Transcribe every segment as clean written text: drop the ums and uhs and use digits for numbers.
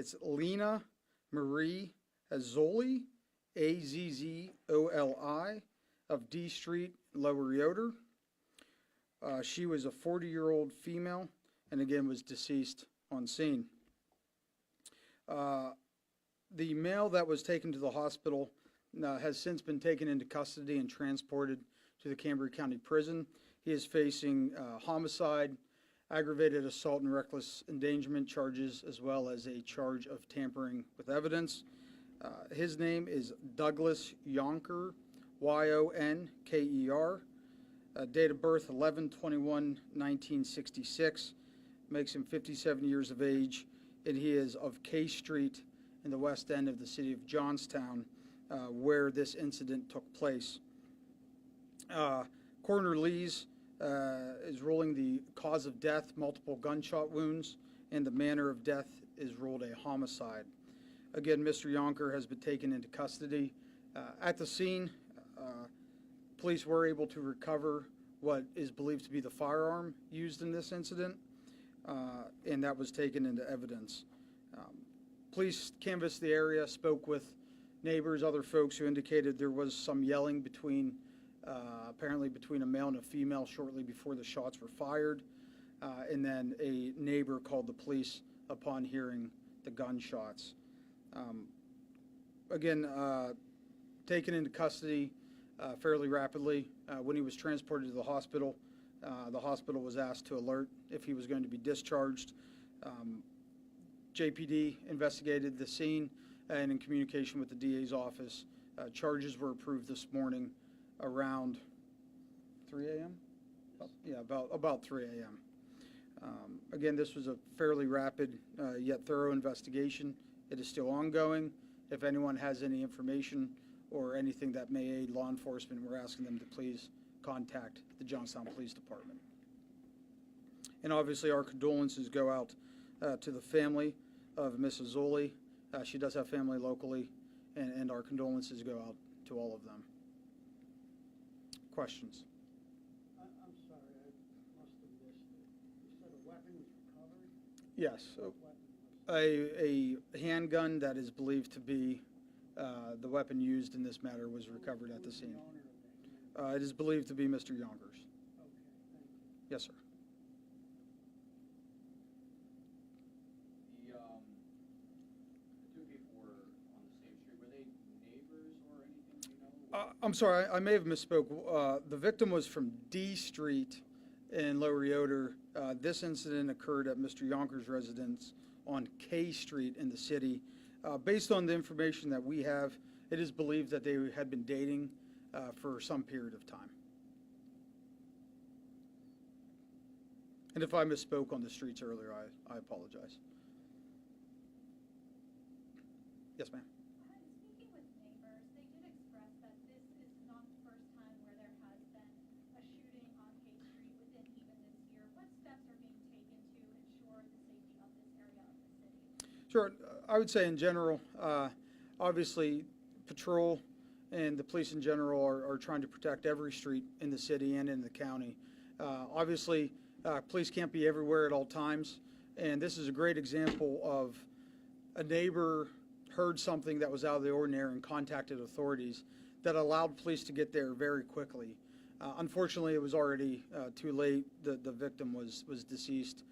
It's Lena Marie Azzoli, Azzoli, of D Street, Lower Yoder. She was a 40-year-old female and again was deceased on scene. The male that was taken to the hospital has since been taken into custody and transported to the Cambria County Prison. He is facing homicide, aggravated assault and reckless endangerment charges, as well as a charge of tampering with evidence. His name is Douglas Yonker, Yonker. Date of birth 11/21/1966, makes him 57 years of age, and he is of K Street in the west end of the city of Johnstown, where this incident took place. Coroner Lees is ruling the cause of death, multiple gunshot wounds, and the manner of death is ruled a homicide. Again, Mr. Yonker has been taken into custody. At the scene, police were able to recover what is believed to be the firearm used in this incident, and that was taken into evidence. Police canvassed the area, spoke with neighbors, other folks who indicated there was some yelling apparently between a male and a female shortly before the shots were fired, and then a neighbor called the police upon hearing the gunshots. Again, taken into custody fairly rapidly. When he was transported to the hospital was asked to alert if he was going to be discharged. JPD investigated the scene, and in communication with the DA's office, charges were approved this morning around 3 a.m.? Yeah, about 3 a.m. Again, this was a fairly rapid yet thorough investigation. It is still ongoing. If anyone has any information or anything that may aid law enforcement, we're asking them to please contact the Johnstown Police Department. And obviously our condolences go out to the family of Mrs. Zoli. She does have family locally, and our condolences go out to all of them. Questions? I'm sorry, I must have missed it. You said a weapon was recovered? Yes. What weapon was A handgun that is believed to be the weapon used in this matter was recovered at the scene. the owner of that? It is believed to be Mr. Yonkers. Okay, thank you. Yes, sir. The two people were on the same street. Were they neighbors or anything, do you know? I'm sorry, I may have misspoke. The victim was from D Street in Lower Yoder. This incident occurred at Mr. Yonkers' residence on K Street in the city. Based on the information that we have, it is believed that they had been dating for some period of time. And if I misspoke on the streets earlier, I apologize. Yes, ma'am. Speaking with neighbors, they did express that this is not the first time where there has been a shooting on K Street within even this year. What steps are being taken to ensure the safety of this area of the city? Sure. I would say in general, obviously, patrol and the police in general are trying to protect every street in the city and in the county. Obviously, police can't be everywhere at all times, and this is a great example of a neighbor heard something that was out of the ordinary and contacted authorities that allowed police to get there very quickly. Unfortunately, it was already too late. The victim was deceased,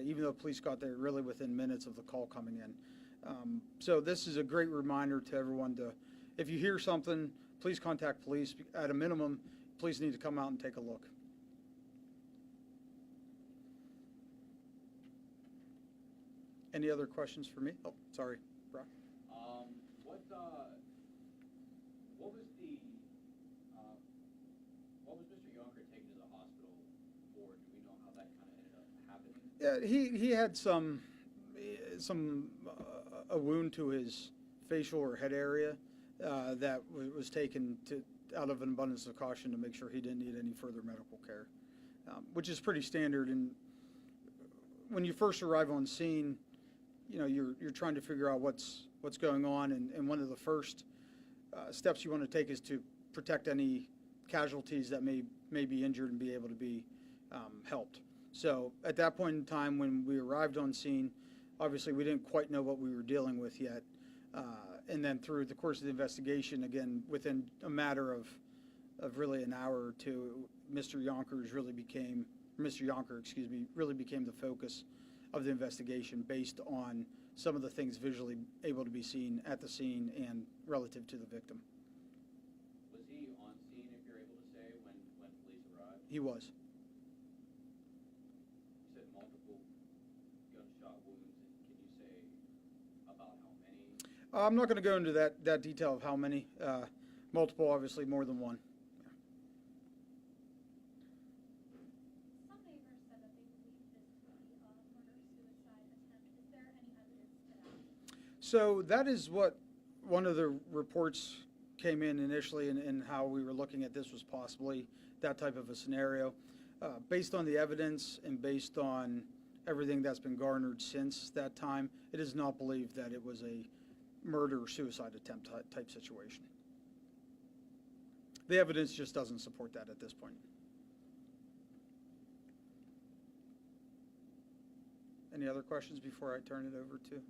even though police got there really within minutes of the call coming in. So this is a great reminder to everyone to, if you hear something, please contact police. At a minimum, police need to come out and take a look. Any other questions for me? Oh, sorry, Brock. What was Mr. Yonker taken to the hospital for? Do we know how that kind of ended up happening? Yeah, he had a wound to his facial or head area that was taken out of an abundance of caution to make sure he didn't need any further medical care, which is pretty standard. And when you first arrive on scene, you know, you're trying to figure out what's going on, and one of the first steps you want to take is to protect any casualties that may be injured and be able to be helped. So at that point in time, when we arrived on scene, obviously we didn't quite know what we were dealing with yet. And then through the course of the investigation, again, within a matter of really an hour or two, Mr. Yonkers really became, Mr. Yonker, excuse me, really became the focus of the investigation based on some of the things visually able to be seen at the scene and relative to the victim. Was he on scene, if you're able to say, when police arrived? He was. You said multiple gunshot wounds. Can you say about how many? I'm not going to go into that detail of how many. Multiple, obviously, more than one. Some neighbors said that they believe this to be a murder-suicide attempt. Is there any evidence to that? So that is what one of the reports came in initially, and how we were looking at this was possibly that type of a scenario. Based on the evidence and based on everything that's been garnered since that time, it is not believed that it was a murder-suicide attempt type situation. The evidence just doesn't support that at this point. Any other questions before I turn it over to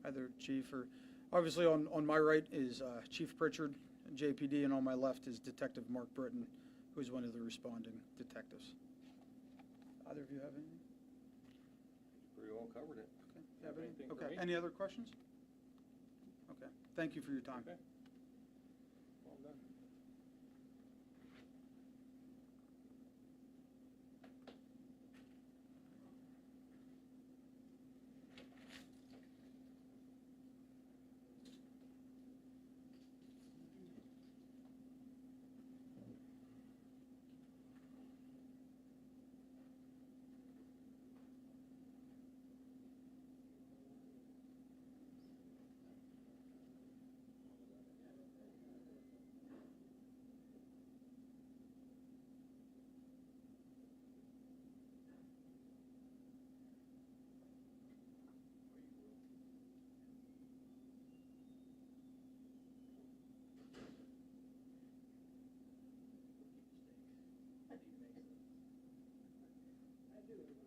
either Chief or, obviously on my right is Chief Pritchard, JPD, and on my left is Detective Mark Britton, who is one of the responding detectives. Either of you have anything? Pretty well covered it. Okay. You have anything? Anything for Okay. me? Any other questions? Okay. Thank you for your time. Okay. Well done. I do.